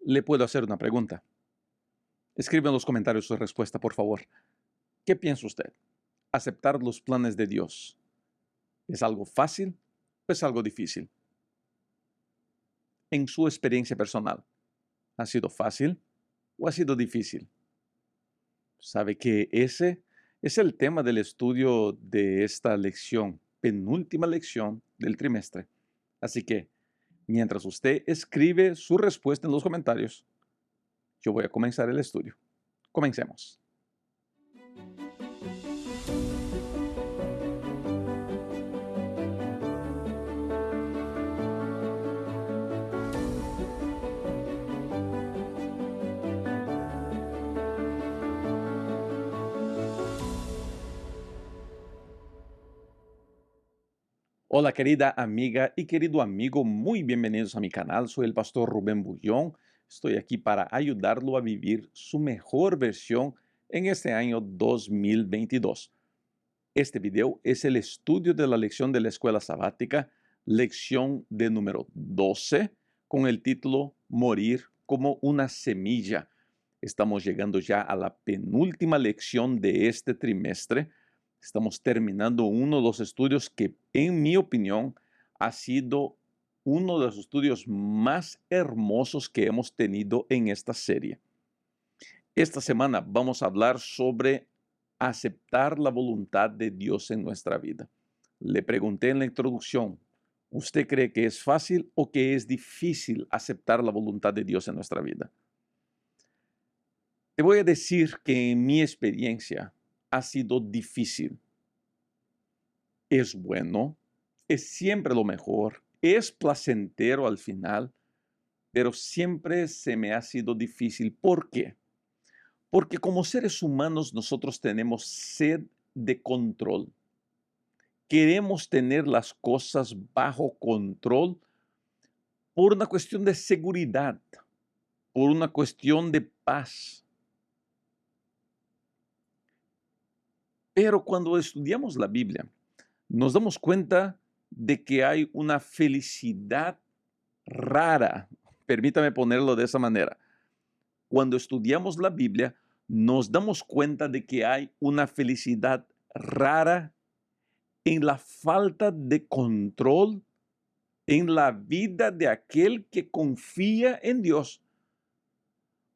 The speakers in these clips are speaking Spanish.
Le puedo hacer una pregunta. Escribe en los comentarios su respuesta, por favor. ¿Qué piensa usted? ¿Aceptar los planes de Dios es algo fácil o es algo difícil? En su experiencia personal, ¿ha sido fácil o ha sido difícil? Sabe que ese es el tema del estudio de esta lección, penúltima lección del trimestre. Así que, mientras usted escribe su respuesta en los comentarios, yo voy a comenzar el estudio. Comencemos. Hola querida amiga y querido amigo, muy bienvenidos a mi canal. Soy el pastor Rubén Bullón. Estoy aquí para ayudarlo a vivir su mejor versión en este año 2022. Este video es el estudio de la lección de la escuela sabática, lección de número 12, con el título Morir como una semilla. Estamos llegando ya a la penúltima lección de este trimestre. Estamos terminando uno de los estudios que, en mi opinión, ha sido uno de los estudios más hermosos que hemos tenido en esta serie. Esta semana vamos a hablar sobre aceptar la voluntad de Dios en nuestra vida. Le pregunté en la introducción, ¿usted cree que es fácil o que es difícil aceptar la voluntad de Dios en nuestra vida? Te voy a decir que en mi experiencia ha sido difícil. Es bueno, es siempre lo mejor, es placentero al final, pero siempre se me ha sido difícil. ¿Por qué? Porque como seres humanos nosotros tenemos sed de control. Queremos tener las cosas bajo control por una cuestión de seguridad, por una cuestión de paz. Pero cuando estudiamos la Biblia, nos damos cuenta de que hay una felicidad rara. Permítame ponerlo de esa manera. Cuando estudiamos la Biblia, nos damos cuenta de que hay una felicidad rara en la falta de control en la vida de aquel que confía en Dios.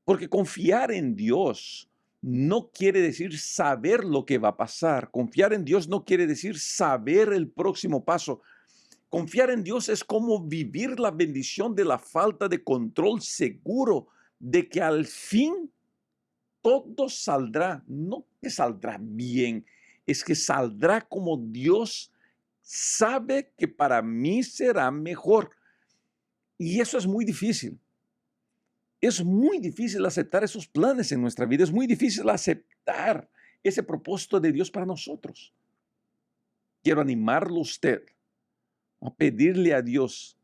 Porque confiar en Dios no quiere decir saber lo que va a pasar. Confiar en Dios no quiere decir saber el próximo paso. Confiar en Dios es como vivir la bendición de la falta de control, seguro de que al fin todo saldrá, no que saldrá bien, es que saldrá como Dios sabe que para mí será mejor. Y eso es muy difícil. Es muy difícil aceptar esos planes en nuestra vida. Es muy difícil aceptar ese propósito de Dios para nosotros. Quiero animarlo a usted a pedirle a Dios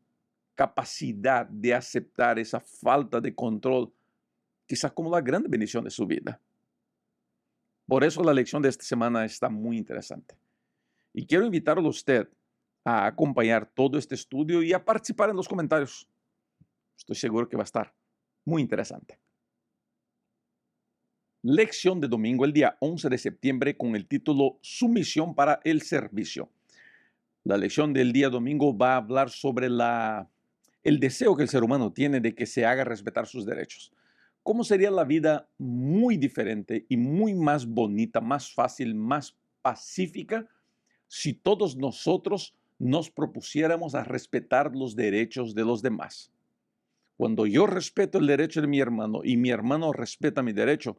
capacidad de aceptar esa falta de control, quizás como la gran bendición de su vida. Por eso la lección de esta semana está muy interesante. Y quiero invitarlo a usted a acompañar todo este estudio y a participar en los comentarios. Estoy seguro que va a estar muy interesante. Lección de domingo, el día 11 de septiembre, con el título Sumisión para el servicio. La lección del día domingo va a hablar sobre el deseo que el ser humano tiene de que se haga respetar sus derechos. ¿Cómo sería la vida muy diferente y muy más bonita, más fácil, más pacífica si todos nosotros nos propusiéramos a respetar los derechos de los demás? Cuando yo respeto el derecho de mi hermano y mi hermano respeta mi derecho,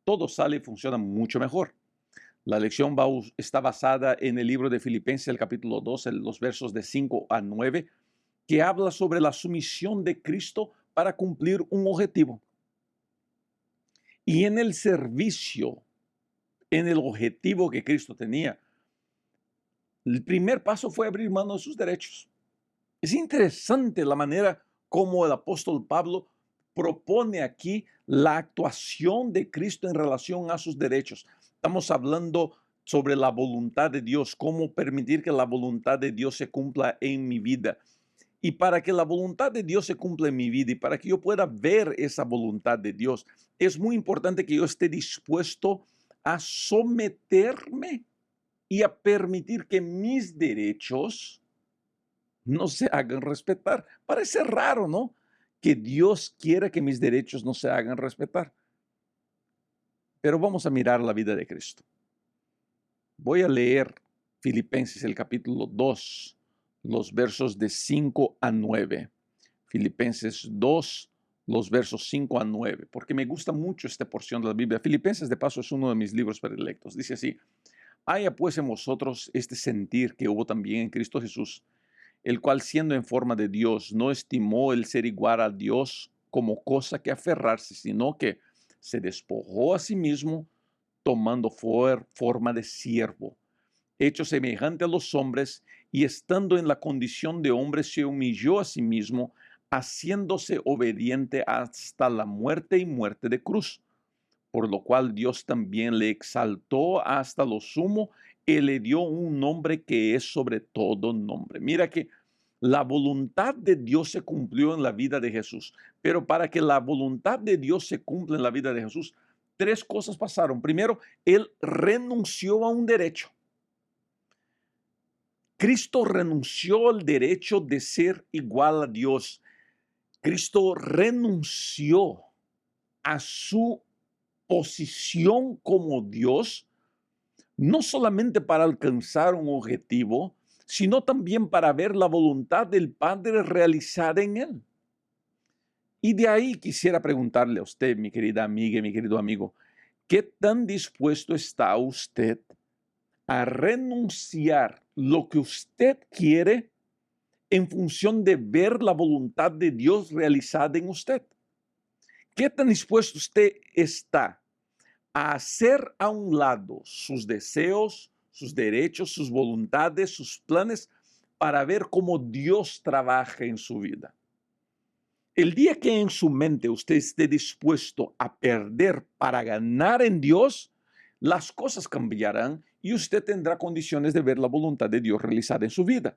todo sale y funciona mucho mejor. La lección está basada en el libro de Filipenses, el capítulo 2, los versos de 5 a 9, que habla sobre la sumisión de Cristo para cumplir un objetivo. Y en el servicio, en el objetivo que Cristo tenía, el primer paso fue abrir mano de sus derechos. Es interesante la manera como el apóstol Pablo propone aquí la actuación de Cristo en relación a sus derechos. Estamos hablando sobre la voluntad de Dios, cómo permitir que la voluntad de Dios se cumpla en mi vida. Y para que la voluntad de Dios se cumpla en mi vida y para que yo pueda ver esa voluntad de Dios, es muy importante que yo esté dispuesto a someterme y a permitir que mis derechos no se hagan respetar. Parece raro, ¿no? Que Dios quiera que mis derechos no se hagan respetar. Pero vamos a mirar la vida de Cristo. Voy a leer Filipenses el capítulo 2, los versos de 5 a 9. Filipenses 2, los versos 5 a 9, porque me gusta mucho esta porción de la Biblia. Filipenses, de paso, es uno de mis libros predilectos. Dice así: haya pues en vosotros este sentir que hubo también en Cristo Jesús, el cual siendo en forma de Dios, no estimó el ser igual a Dios como cosa que aferrarse, sino que se despojó a sí mismo, tomando forma de siervo, hecho semejante a los hombres, y estando en la condición de hombre, se humilló a sí mismo, haciéndose obediente hasta la muerte y muerte de cruz, por lo cual Dios también le exaltó hasta lo sumo y le dio un nombre que es sobre todo nombre. Mira que la voluntad de Dios se cumplió en la vida de Jesús, pero para que la voluntad de Dios se cumpla en la vida de Jesús, tres cosas pasaron. Primero, Él renunció a un derecho. Cristo renunció al derecho de ser igual a Dios. Cristo renunció a su posición como Dios, no solamente para alcanzar un objetivo, sino también para ver la voluntad del Padre realizada en él. Y de ahí quisiera preguntarle a usted, mi querida amiga y mi querido amigo, ¿qué tan dispuesto está usted a renunciar lo que usted quiere en función de ver la voluntad de Dios realizada en usted? ¿Qué tan dispuesto usted está a hacer a un lado sus deseos, sus derechos, sus voluntades, sus planes, para ver cómo Dios trabaja en su vida? El día que en su mente usted esté dispuesto a perder para ganar en Dios, las cosas cambiarán y usted tendrá condiciones de ver la voluntad de Dios realizada en su vida.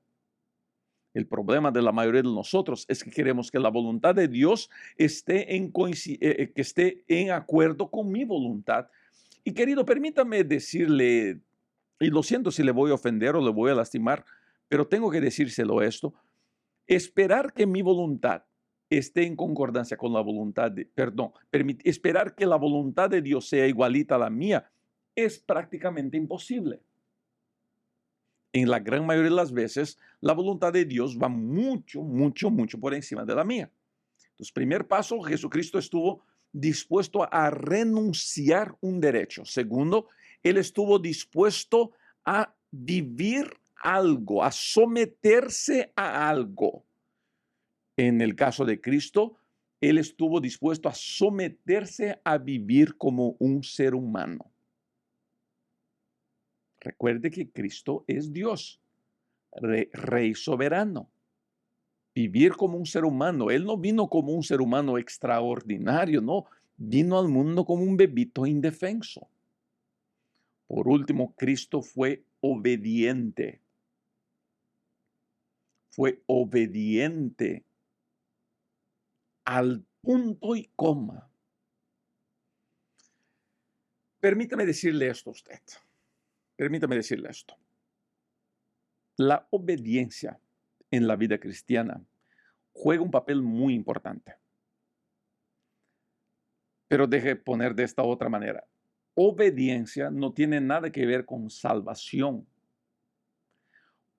El problema de la mayoría de nosotros es que queremos que la voluntad de Dios que esté en acuerdo con mi voluntad. Y querido, permítame decirle, y lo siento si le voy a ofender o le voy a lastimar, pero tengo que decírselo esto: esperar que mi voluntad esté en concordancia con la voluntad esperar que la voluntad de Dios sea igualita a la mía es prácticamente imposible. En la gran mayoría de las veces, la voluntad de Dios va mucho, mucho, mucho por encima de la mía. Entonces, primer paso, Jesucristo estuvo dispuesto a renunciar un derecho. Segundo, Él estuvo dispuesto a vivir algo, a someterse a algo. En el caso de Cristo, Él estuvo dispuesto a someterse a vivir como un ser humano. Recuerde que Cristo es Dios, Rey soberano. Vivir como un ser humano. Él no vino como un ser humano extraordinario, no. Vino al mundo como un bebito indefenso. Por último, Cristo fue obediente. Fue obediente al punto y coma. Permítame decirle esto a usted. Permítame decirle esto. La obediencia en la vida cristiana juega un papel muy importante. Pero deje poner de esta otra manera. Obediencia no tiene nada que ver con salvación.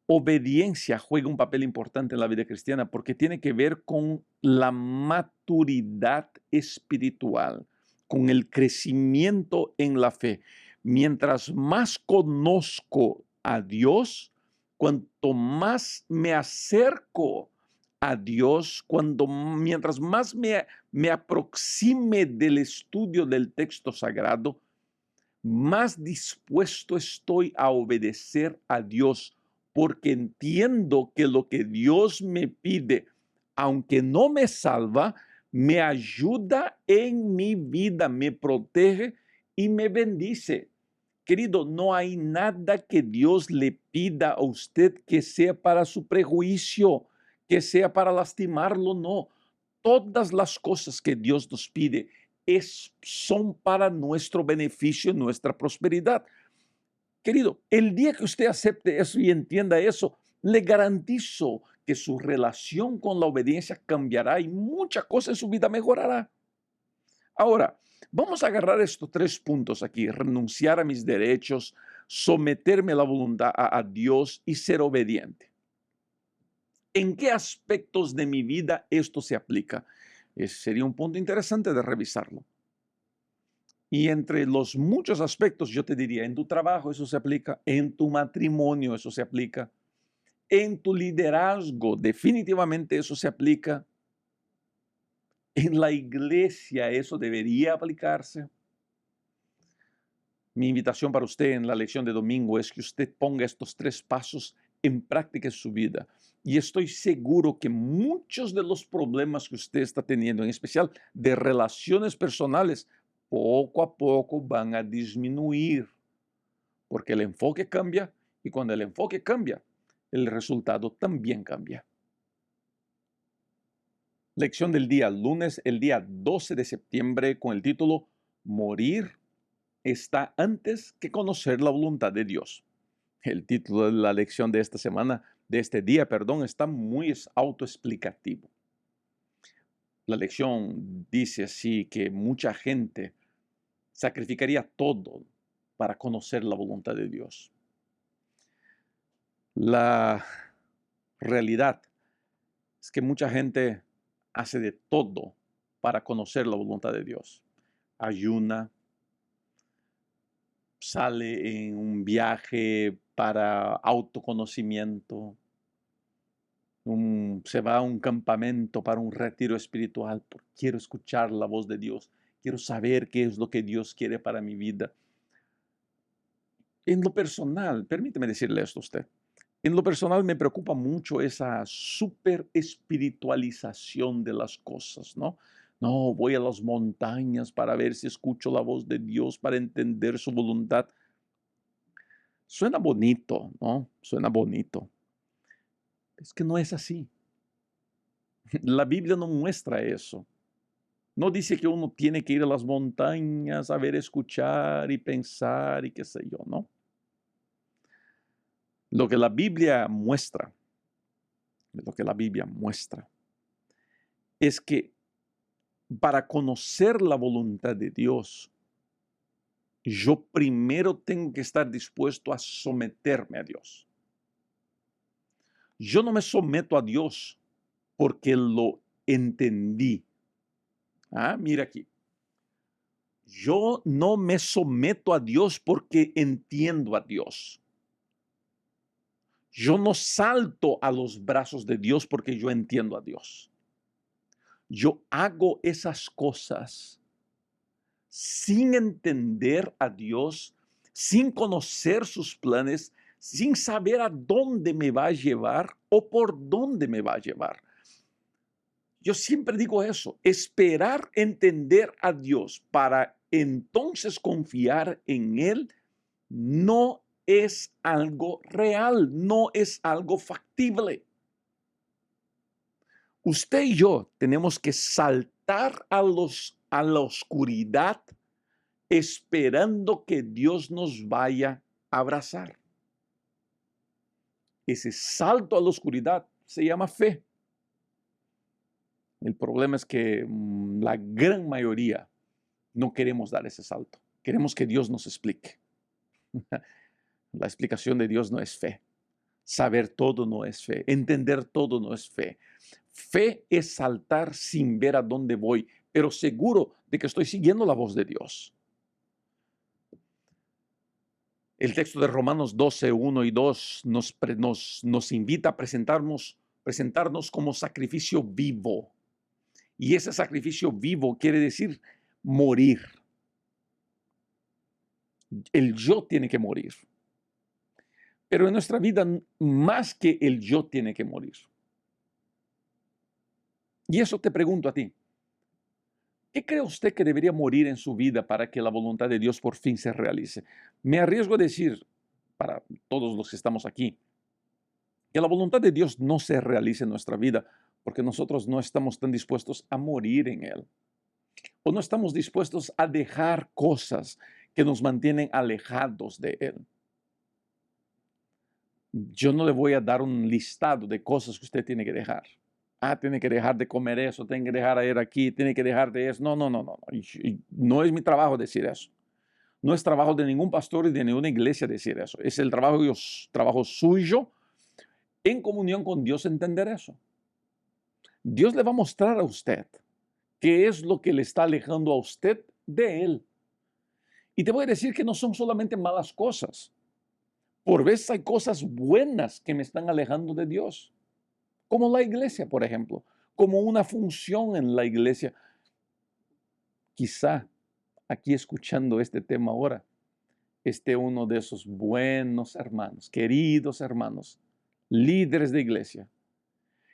Obediencia juega un papel importante en la vida cristiana porque tiene que ver con la maturidad espiritual, con el crecimiento en la fe. Mientras más conozco a Dios, cuanto más me acerco a Dios, mientras más me aproxime del estudio del texto sagrado, más dispuesto estoy a obedecer a Dios, porque entiendo que lo que Dios me pide, aunque no me salva, me ayuda en mi vida, me protege y me bendice. Querido, no hay nada que Dios le pida a usted que sea para su prejuicio, que sea para lastimarlo, no. Todas las cosas que Dios nos pide son para nuestro beneficio, nuestra prosperidad. Querido, el día que usted acepte eso y entienda eso, le garantizo que su relación con la obediencia cambiará y muchas cosas en su vida mejorará. Ahora, vamos a agarrar estos 3 puntos aquí: renunciar a mis derechos, someterme a la voluntad a Dios y ser obediente. ¿En qué aspectos de mi vida esto se aplica? Ese sería un punto interesante de revisarlo. Y entre los muchos aspectos, yo te diría, en tu trabajo eso se aplica, en tu matrimonio eso se aplica, en tu liderazgo definitivamente eso se aplica, en la iglesia eso debería aplicarse. Mi invitación para usted en la lección de domingo es que usted ponga estos 3 pasos en práctica en su vida. Y estoy seguro que muchos de los problemas que usted está teniendo, en especial de relaciones personales, poco a poco van a disminuir, porque el enfoque cambia y cuando el enfoque cambia, el resultado también cambia. Lección del día, lunes, el día 12 de septiembre, con el título Morir está antes que conocer la voluntad de Dios. El título de la lección de esta semana, de este día, perdón, está muy autoexplicativo. La lección dice así que mucha gente sacrificaría todo para conocer la voluntad de Dios. La realidad es que mucha gente hace de todo para conocer la voluntad de Dios. Ayuna, sale en un viaje para autoconocimiento, se va a un campamento para un retiro espiritual. Quiero escuchar la voz de Dios, quiero saber qué es lo que Dios quiere para mi vida. En lo personal, permíteme decirle esto a usted, en lo personal me preocupa mucho esa super espiritualización de las cosas, ¿no? No, voy a las montañas para ver si escucho la voz de Dios, para entender su voluntad. Suena bonito, ¿no? Suena bonito. Es que no es así. La Biblia no muestra eso. No dice que uno tiene que ir a las montañas a ver, escuchar y pensar y qué sé yo, ¿no? Lo que la Biblia muestra, lo que la Biblia muestra es que para conocer la voluntad de Dios, yo primero tengo que estar dispuesto a someterme a Dios. Yo no me someto a Dios porque lo entendí. Mira aquí. Yo no me someto a Dios porque entiendo a Dios. Yo no salto a los brazos de Dios porque yo entiendo a Dios. Yo hago esas cosas sin entender a Dios, sin conocer sus planes, sin saber a dónde me va a llevar o por dónde me va a llevar. Yo siempre digo eso, esperar entender a Dios para entonces confiar en Él no es algo real, no es algo factible. Usted y yo tenemos que saltar a la oscuridad esperando que Dios nos vaya a abrazar. Ese salto a la oscuridad se llama fe. El problema es que la gran mayoría no queremos dar ese salto. Queremos que Dios nos explique. La explicación de Dios no es fe. Saber todo no es fe. Entender todo no es fe. Fe es saltar sin ver a dónde voy, pero seguro de que estoy siguiendo la voz de Dios. El texto de Romanos 12, 1 y 2 nos invita a presentarnos como sacrificio vivo. Y ese sacrificio vivo quiere decir morir. El yo tiene que morir. Pero en nuestra vida, más que el yo tiene que morir. Y eso te pregunto a ti. ¿Qué cree usted que debería morir en su vida para que la voluntad de Dios por fin se realice? Me arriesgo a decir, para todos los que estamos aquí, que la voluntad de Dios no se realice en nuestra vida porque nosotros no estamos tan dispuestos a morir en Él o no estamos dispuestos a dejar cosas que nos mantienen alejados de Él. Yo no le voy a dar un listado de cosas que usted tiene que dejar. Ah, tiene que dejar de comer eso, tiene que dejar de ir aquí, tiene que dejar de eso. No, no, no, no. Y no es mi trabajo decir eso. No es trabajo de ningún pastor y de ninguna iglesia decir eso. Es el trabajo suyo en comunión con Dios entender eso. Dios le va a mostrar a usted qué es lo que le está alejando a usted de Él. Y te voy a decir que no son solamente malas cosas. Por veces hay cosas buenas que me están alejando de Dios. Como la iglesia, por ejemplo. Como una función en la iglesia. Quizá aquí escuchando este tema ahora esté uno de esos buenos hermanos, queridos hermanos, líderes de iglesia,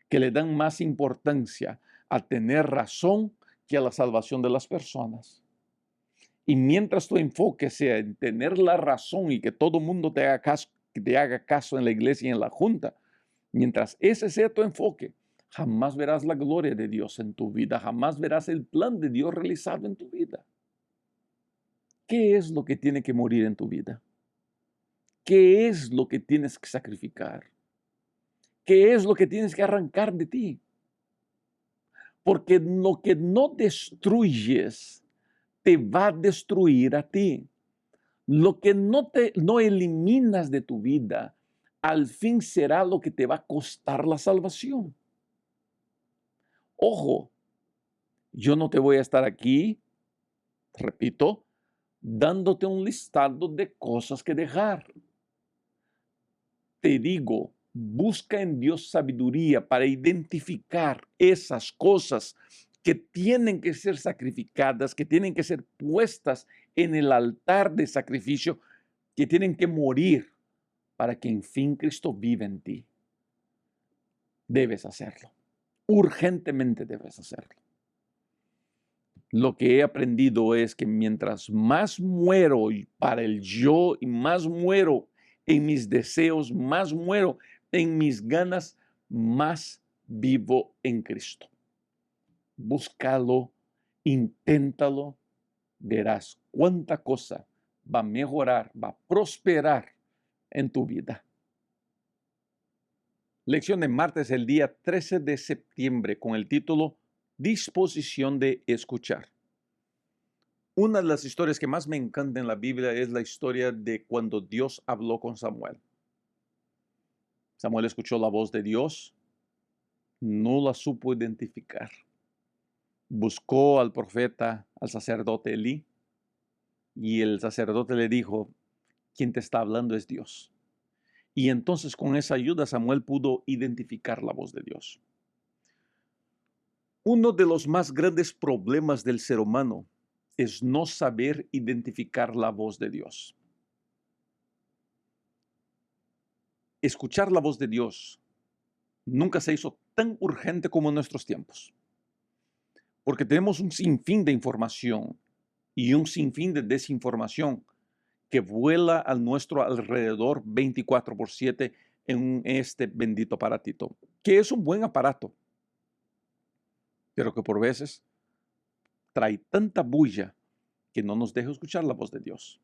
que le dan más importancia a tener razón que a la salvación de las personas. Y mientras tu enfoque sea en tener la razón y que todo el mundo te haga caso en la iglesia y en la junta, mientras ese sea tu enfoque, jamás verás la gloria de Dios en tu vida, jamás verás el plan de Dios realizado en tu vida. ¿Qué es lo que tiene que morir en tu vida? ¿Qué es lo que tienes que sacrificar? ¿Qué es lo que tienes que arrancar de ti? Porque lo que no destruyes te va a destruir a ti. Lo que no eliminas de tu vida, al fin será lo que te va a costar la salvación. Ojo, yo no te voy a estar aquí, repito, dándote un listado de cosas que dejar. Te digo, busca en Dios sabiduría para identificar esas cosas que tienen que ser sacrificadas, que tienen que ser puestas en el altar de sacrificio, que tienen que morir para que en fin Cristo viva en ti. Debes hacerlo. Urgentemente debes hacerlo. Lo que he aprendido es que mientras más muero para el yo y más muero en mis deseos, más muero en mis ganas, más vivo en Cristo. Búscalo, inténtalo, verás cuánta cosa va a mejorar, va a prosperar en tu vida. Lección de martes, el día 13 de septiembre, con el título Disposición de escuchar. Una de las historias que más me encanta en la Biblia es la historia de cuando Dios habló con Samuel. Samuel escuchó la voz de Dios, no la supo identificar. Buscó al profeta, al sacerdote Elí, y el sacerdote le dijo, quien te está hablando es Dios. Y entonces con esa ayuda Samuel pudo identificar la voz de Dios. Uno de los más grandes problemas del ser humano es no saber identificar la voz de Dios. Escuchar la voz de Dios nunca se hizo tan urgente como en nuestros tiempos, porque tenemos un sinfín de información y un sinfín de desinformación que vuela a nuestro alrededor 24/7 en este bendito aparatito, que es un buen aparato, pero que por veces trae tanta bulla que no nos deja escuchar la voz de Dios.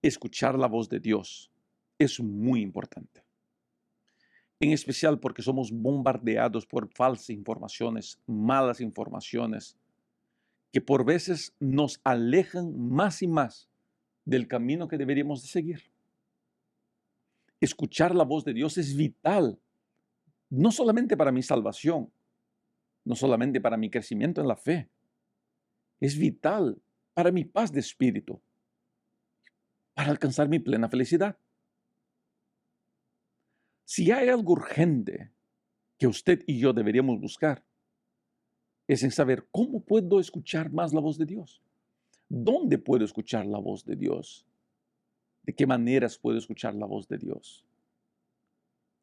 Escuchar la voz de Dios es muy importante. En especial porque somos bombardeados por falsas informaciones, malas informaciones, que por veces nos alejan más y más del camino que deberíamos de seguir. Escuchar la voz de Dios es vital, no solamente para mi salvación, no solamente para mi crecimiento en la fe, es vital para mi paz de espíritu, para alcanzar mi plena felicidad. Si hay algo urgente que usted y yo deberíamos buscar, es en saber cómo puedo escuchar más la voz de Dios. ¿Dónde puedo escuchar la voz de Dios? ¿De qué maneras puedo escuchar la voz de Dios?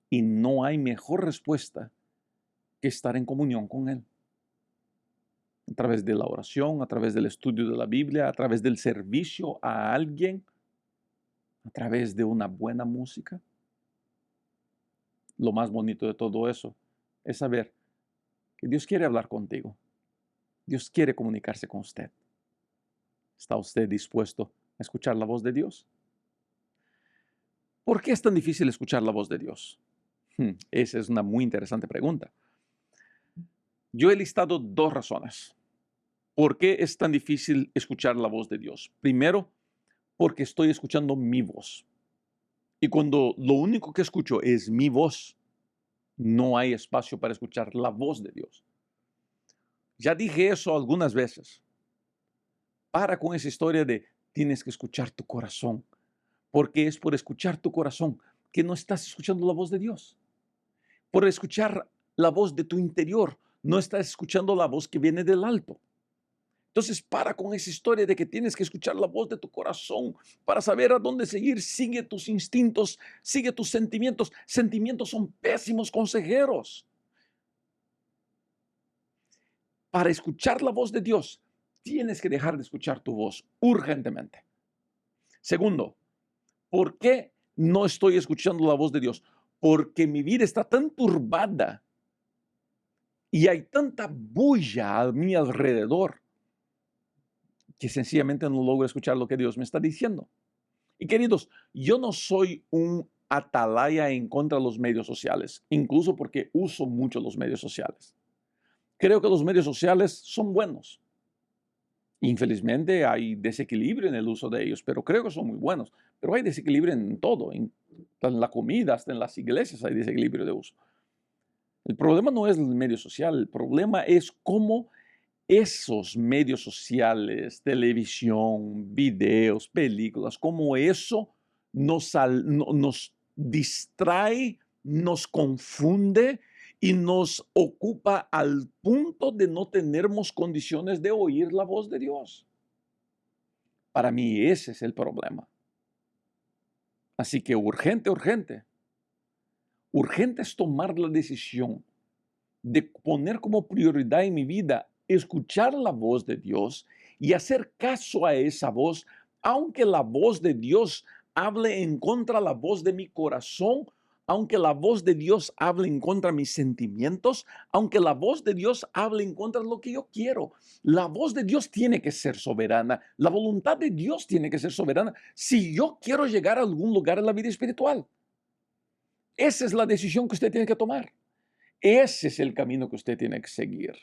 Y no hay mejor respuesta que estar en comunión con Él. A través de la oración, a través del estudio de la Biblia, a través del servicio a alguien, a través de una buena música. lo más bonito de todo eso es saber que Dios quiere hablar contigo. Dios quiere comunicarse con usted. ¿Está usted dispuesto a escuchar la voz de Dios? ¿Por qué es tan difícil escuchar la voz de Dios? Esa es una muy interesante pregunta. Yo he listado dos razones. ¿Por qué es tan difícil escuchar la voz de Dios? Primero, porque estoy escuchando mi voz. Y cuando lo único que escucho es mi voz, no hay espacio para escuchar la voz de Dios. Ya dije eso algunas veces. Para con esa historia de tienes que escuchar tu corazón, porque es por escuchar tu corazón que no estás escuchando la voz de Dios. Por escuchar la voz de tu interior, no estás escuchando la voz que viene del alto. Entonces, para con esa historia de que tienes que escuchar la voz de tu corazón para saber a dónde seguir. Sigue tus instintos, sigue tus sentimientos. Sentimientos son pésimos consejeros. Para escuchar la voz de Dios, tienes que dejar de escuchar tu voz urgentemente. Segundo, ¿por qué no estoy escuchando la voz de Dios? Porque mi vida está tan turbada y hay tanta bulla a mi alrededor que sencillamente no logro escuchar lo que Dios me está diciendo. Y queridos, yo no soy un atalaya en contra de los medios sociales, incluso porque uso mucho los medios sociales. Creo que los medios sociales son buenos. Infelizmente hay desequilibrio en el uso de ellos, pero creo que son muy buenos. Pero hay desequilibrio en todo, en la comida, hasta en las iglesias hay desequilibrio de uso. El problema no es el medio social, el problema es cómo esos medios sociales, televisión, videos, películas, cómo eso nos distrae, nos confunde y nos ocupa al punto de no tenermos condiciones de oír la voz de Dios. Para mí ese es el problema. Así que urgente, urgente. Urgente es tomar la decisión de poner como prioridad en mi vida escuchar la voz de Dios y hacer caso a esa voz, aunque la voz de Dios hable en contra de la voz de mi corazón, aunque la voz de Dios hable en contra de mis sentimientos, aunque la voz de Dios hable en contra de lo que yo quiero. La voz de Dios tiene que ser soberana, la voluntad de Dios tiene que ser soberana si yo quiero llegar a algún lugar en la vida espiritual. Esa es la decisión que usted tiene que tomar. Ese es el camino que usted tiene que seguir.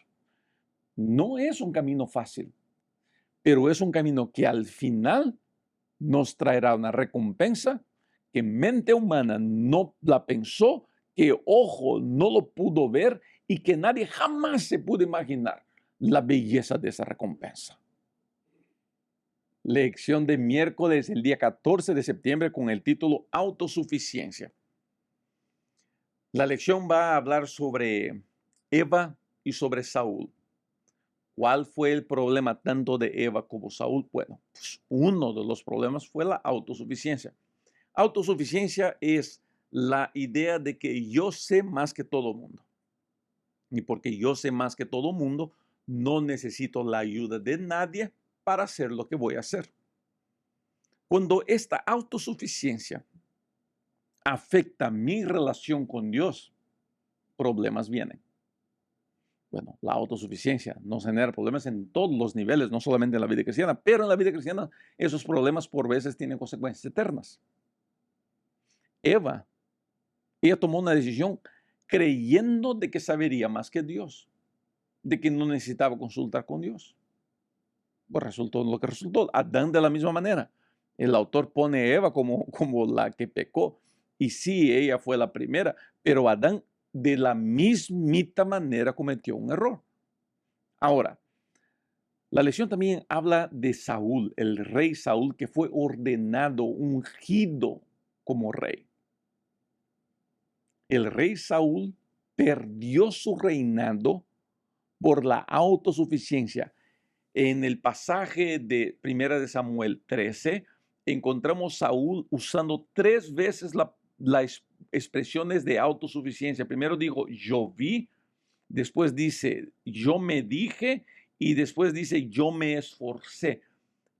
No es un camino fácil, pero es un camino que al final nos traerá una recompensa que mente humana no la pensó, que ojo no lo pudo ver y que nadie jamás se pudo imaginar la belleza de esa recompensa. Lección de miércoles, el día 14 de septiembre, con el título Autosuficiencia. La lección va a hablar sobre Eva y sobre Saúl. ¿Cuál fue el problema tanto de Eva como Saúl? Bueno, pues uno de los problemas fue la autosuficiencia. Autosuficiencia es la idea de que yo sé más que todo mundo. Y porque yo sé más que todo mundo, no necesito la ayuda de nadie para hacer lo que voy a hacer. Cuando esta autosuficiencia afecta mi relación con Dios, problemas vienen. Bueno, la autosuficiencia nos genera problemas en todos los niveles, no solamente en la vida cristiana, pero en la vida cristiana esos problemas por veces tienen consecuencias eternas. Ella tomó una decisión creyendo de que sabería más que Dios, de que no necesitaba consultar con Dios. Pues resultó lo que resultó. Adán de la misma manera. El autor pone a Eva como la que pecó. Y sí, ella fue la primera, pero Adán de la mismita manera cometió un error. Ahora, la lección también habla de Saúl, el rey Saúl, que fue ordenado, ungido como rey. El rey Saúl perdió su reinado por la autosuficiencia. En el pasaje de 1 de Samuel 13, encontramos Saúl usando 3 veces las expresiones de autosuficiencia. Primero dijo, yo vi, después dice, yo me dije, y después dice, yo me esforcé.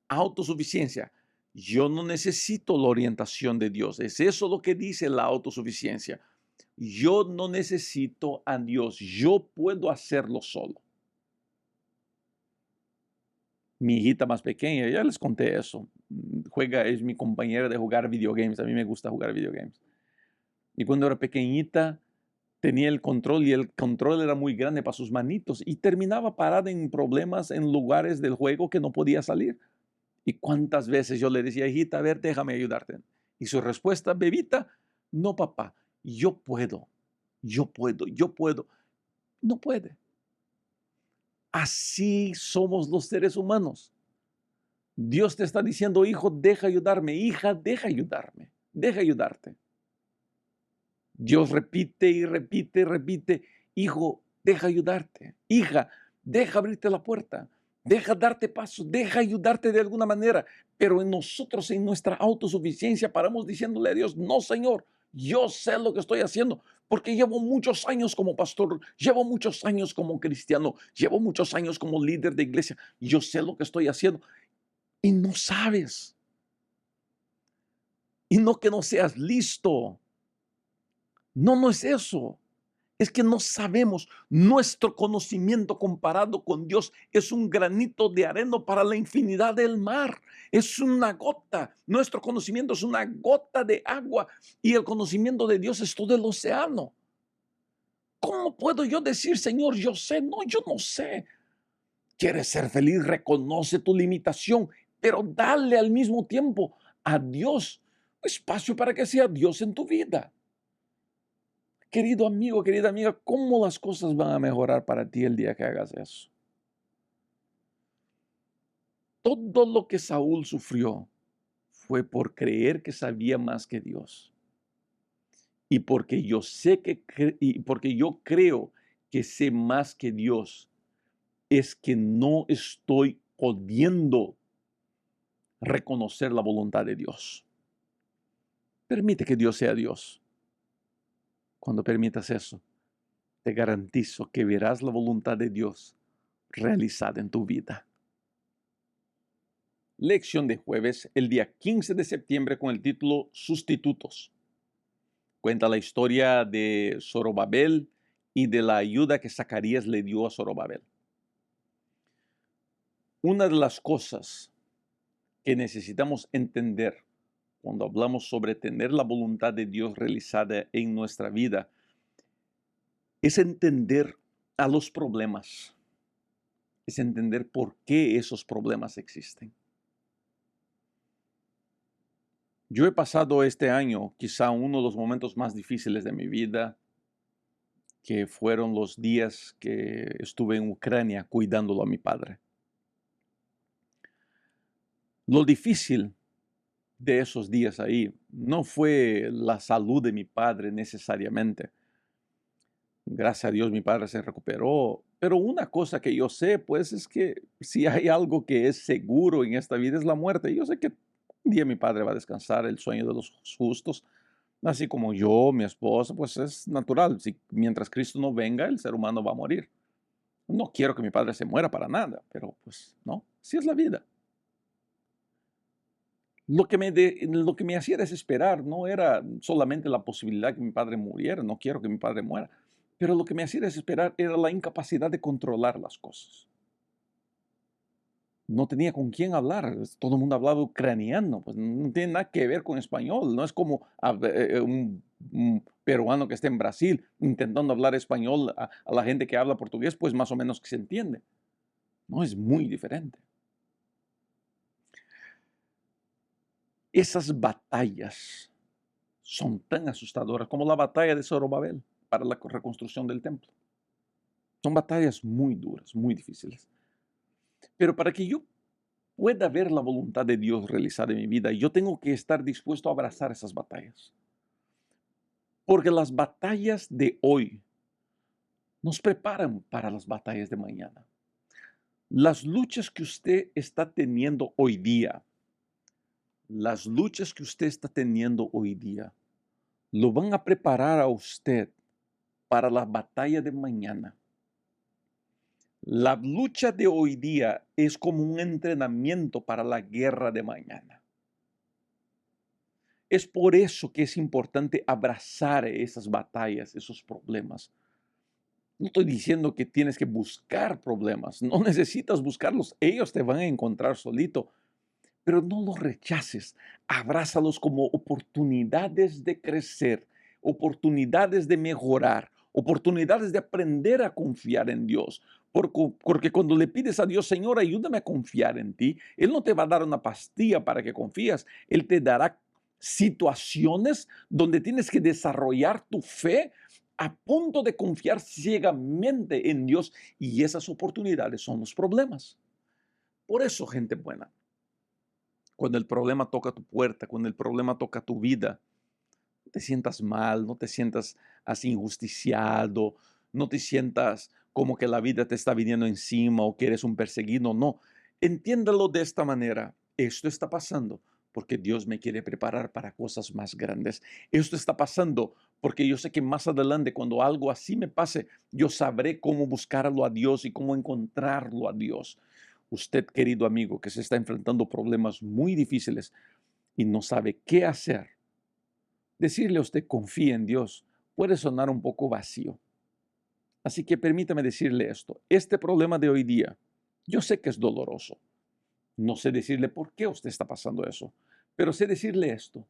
Autosuficiencia. Yo no necesito la orientación de Dios. Es eso lo que dice la autosuficiencia. yo no necesito a Dios, yo puedo hacerlo solo. Mi hijita más pequeña, ya les conté eso, es mi compañera de jugar videogames, a mí me gusta jugar videogames. Y cuando era pequeñita, tenía el control y el control era muy grande para sus manitos y terminaba parada en problemas en lugares del juego que no podía salir. Y cuántas veces yo le decía, hijita, a ver, déjame ayudarte. Y su respuesta, bebita, no, papá, yo puedo, yo puedo, yo puedo. No puede. Así somos los seres humanos. Dios te está diciendo, hijo, deja ayudarme, hija, deja ayudarme, deja ayudarte. Dios repite y repite y repite, hijo, deja ayudarte, hija, deja abrirte la puerta, deja darte paso, deja ayudarte de alguna manera. Pero en nosotros, en nuestra autosuficiencia, paramos diciéndole a Dios, no, Señor, yo sé lo que estoy haciendo, porque llevo muchos años como pastor, llevo muchos años como cristiano, llevo muchos años como líder de iglesia, yo sé lo que estoy haciendo y no sabes. Y no que no seas listo. No, no es eso. Es que no sabemos. Nuestro conocimiento comparado con Dios es un granito de arena para la infinidad del mar. Es una gota. Nuestro conocimiento es una gota de agua y el conocimiento de Dios es todo el océano. ¿Cómo puedo yo decir, Señor, yo sé? No, yo no sé. Quieres ser feliz, reconoce tu limitación, pero dale al mismo tiempo a Dios espacio para que sea Dios en tu vida. Querido amigo, querida amiga, ¿cómo las cosas van a mejorar para ti el día que hagas eso? Todo lo que Saúl sufrió fue por creer que sabía más que Dios. Y porque yo sé y porque yo creo que sé más que Dios, es que no estoy pudiendo reconocer la voluntad de Dios. Permite que Dios sea Dios. Cuando permitas eso, te garantizo que verás la voluntad de Dios realizada en tu vida. Lección de jueves, el día 15 de septiembre, con el título Sustitutos. Cuenta la historia de Zorobabel y de la ayuda que Zacarías le dio a Zorobabel. Una de las cosas que necesitamos entender cuando hablamos sobre tener la voluntad de Dios realizada en nuestra vida es entender a los problemas, es entender por qué esos problemas existen. Yo he pasado este año quizá uno de los momentos más difíciles de mi vida, que fueron los días que estuve en Ucrania cuidándolo a mi padre. Lo difícil de esos días ahí no fue la salud de mi padre necesariamente. Gracias a Dios mi padre se recuperó, pero una cosa que yo sé pues es que si hay algo que es seguro en esta vida es la muerte. Yo sé que un día mi padre va a descansar, el sueño de los justos. Así como yo, mi esposa, pues es natural. Si, mientras Cristo no venga, el ser humano va a morir. No quiero que mi padre se muera para nada, pero pues no, así es la vida. Lo que me hacía desesperar no era solamente la posibilidad que mi padre muriera, no quiero que mi padre muera, pero lo que me hacía desesperar era la incapacidad de controlar las cosas. No tenía con quién hablar, todo el mundo hablaba ucraniano, pues no tiene nada que ver con español, no es como un peruano que está en Brasil intentando hablar español a la gente que habla portugués, pues más o menos que se entiende. No, es muy diferente. Esas batallas son tan asustadoras como la batalla de Zorobabel para la reconstrucción del templo. Son batallas muy duras, muy difíciles. Pero para que yo pueda ver la voluntad de Dios realizada en mi vida, yo tengo que estar dispuesto a abrazar esas batallas. Porque las batallas de hoy nos preparan para las batallas de mañana. Las luchas que usted está teniendo hoy día, las luchas que usted está teniendo hoy día, lo van a preparar a usted para la batalla de mañana. La lucha de hoy día es como un entrenamiento para la guerra de mañana. Es por eso que es importante abrazar esas batallas, esos problemas. No estoy diciendo que tienes que buscar problemas, no necesitas buscarlos, ellos te van a encontrar solito, pero no los rechaces, abrázalos como oportunidades de crecer, oportunidades de mejorar, oportunidades de aprender a confiar en Dios. Porque cuando le pides a Dios, Señor, ayúdame a confiar en ti, Él no te va a dar una pastilla para que confías, Él te dará situaciones donde tienes que desarrollar tu fe a punto de confiar ciegamente en Dios, y esas oportunidades son los problemas. Por eso, gente buena, cuando el problema toca tu puerta, cuando el problema toca tu vida, no te sientas mal, no te sientas así injusticiado, no te sientas como que la vida te está viniendo encima o que eres un perseguido. No, entiéndalo de esta manera. Esto está pasando porque Dios me quiere preparar para cosas más grandes. Esto está pasando porque yo sé que más adelante, cuando algo así me pase, yo sabré cómo buscarlo a Dios y cómo encontrarlo a Dios. Usted, querido amigo, que se está enfrentando problemas muy difíciles y no sabe qué hacer, decirle a usted confía en Dios puede sonar un poco vacío. Así que permítame decirle esto. Este problema de hoy día, yo sé que es doloroso. No sé decirle por qué usted está pasando eso, pero sé decirle esto.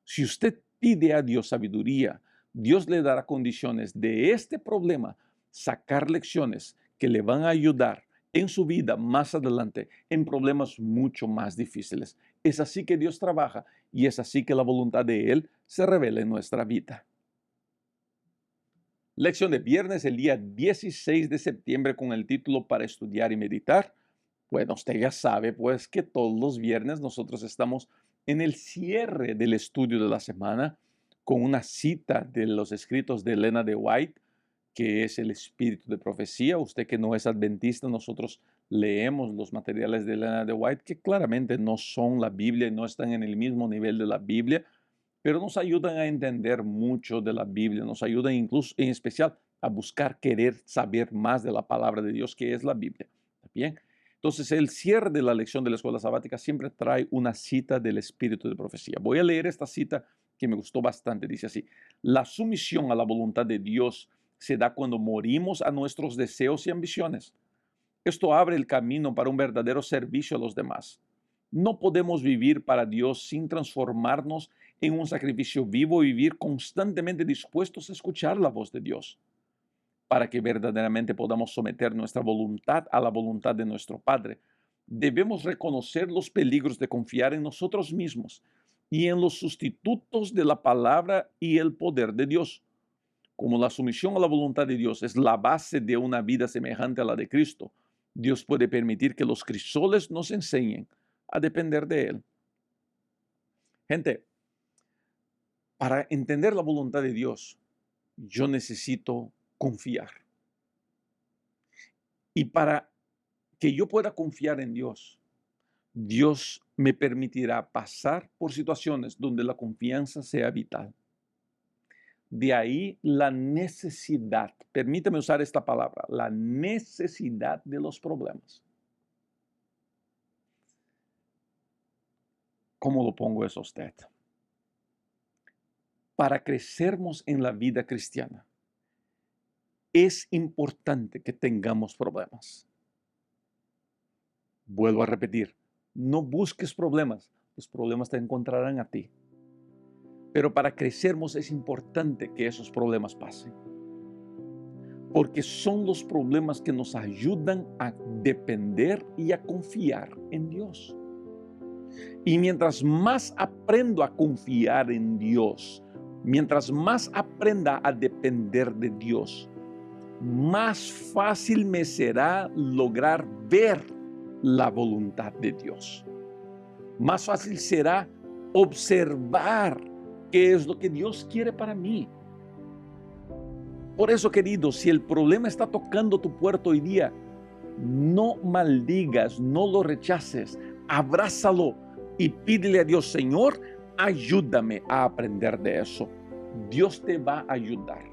Si usted pide a Dios sabiduría, Dios le dará condiciones de este problema, sacar lecciones que le van a ayudar en su vida más adelante en problemas mucho más difíciles. Es así que Dios trabaja y es así que la voluntad de Él se revela en nuestra vida. Lección de viernes, el día 16 de septiembre, con el título Para estudiar y meditar. Bueno, usted ya sabe pues que todos los viernes nosotros estamos en el cierre del estudio de la semana con una cita de los escritos de Elena de White, que es el espíritu de profecía. Usted que no es adventista, nosotros leemos los materiales de Elena de White, que claramente no son la Biblia y no están en el mismo nivel de la Biblia, pero nos ayudan a entender mucho de la Biblia, nos ayudan incluso, en especial, a buscar querer saber más de la palabra de Dios, que es la Biblia. ¿Está bien? Entonces, el cierre de la lección de la escuela sabática siempre trae una cita del espíritu de profecía. Voy a leer esta cita que me gustó bastante. Dice así: la sumisión a la voluntad de Dios se da cuando morimos a nuestros deseos y ambiciones. Esto abre el camino para un verdadero servicio a los demás. No podemos vivir para Dios sin transformarnos en un sacrificio vivo y vivir constantemente dispuestos a escuchar la voz de Dios. Para que verdaderamente podamos someter nuestra voluntad a la voluntad de nuestro Padre, debemos reconocer los peligros de confiar en nosotros mismos y en los sustitutos de la palabra y el poder de Dios. Como la sumisión a la voluntad de Dios es la base de una vida semejante a la de Cristo, Dios puede permitir que los crisoles nos enseñen a depender de Él. Gente, para entender la voluntad de Dios, yo necesito confiar. Y para que yo pueda confiar en Dios, Dios me permitirá pasar por situaciones donde la confianza sea vital. De ahí la necesidad, permítame usar esta palabra, la necesidad de los problemas. ¿Cómo lo pongo eso a usted? Para crecermos en la vida cristiana, es importante que tengamos problemas. Vuelvo a repetir, no busques problemas, los problemas te encontrarán a ti. Pero para crecermos es importante que esos problemas pasen, porque son los problemas que nos ayudan a depender y a confiar en Dios. Y mientras más aprendo a confiar en Dios, mientras más aprenda a depender de Dios, más fácil me será lograr ver la voluntad de Dios. Más fácil será observar qué es lo que Dios quiere para mí. Por eso, querido, si el problema está tocando tu puerta hoy día, no maldigas, no lo rechaces, abrázalo y pídele a Dios: Señor, ayúdame a aprender de eso. Dios te va a ayudar,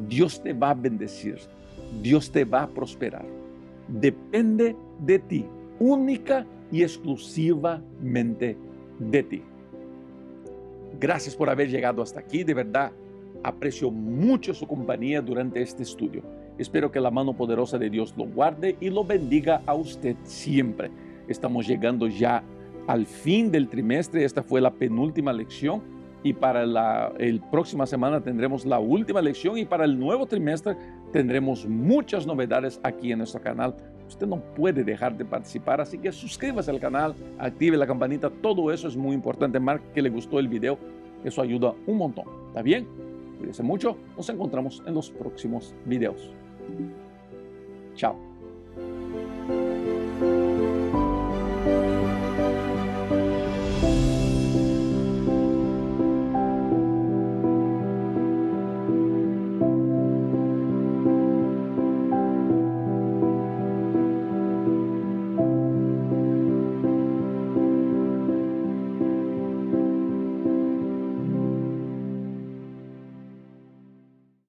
Dios te va a bendecir, Dios te va a prosperar. Depende de ti, única y exclusivamente de ti. Gracias por haber llegado hasta aquí. De verdad, aprecio mucho su compañía durante este estudio. Espero que la mano poderosa de Dios lo guarde y lo bendiga a usted siempre. Estamos llegando ya al fin del trimestre. Esta fue la penúltima lección y para la próxima semana tendremos la última lección y para el nuevo trimestre tendremos muchas novedades aquí en nuestro canal. Usted no puede dejar de participar, así que suscríbase al canal, active la campanita, todo eso es muy importante. Marque que le gustó el video, eso ayuda un montón. ¿Está bien? Cuídense mucho, nos encontramos en los próximos videos. Chao.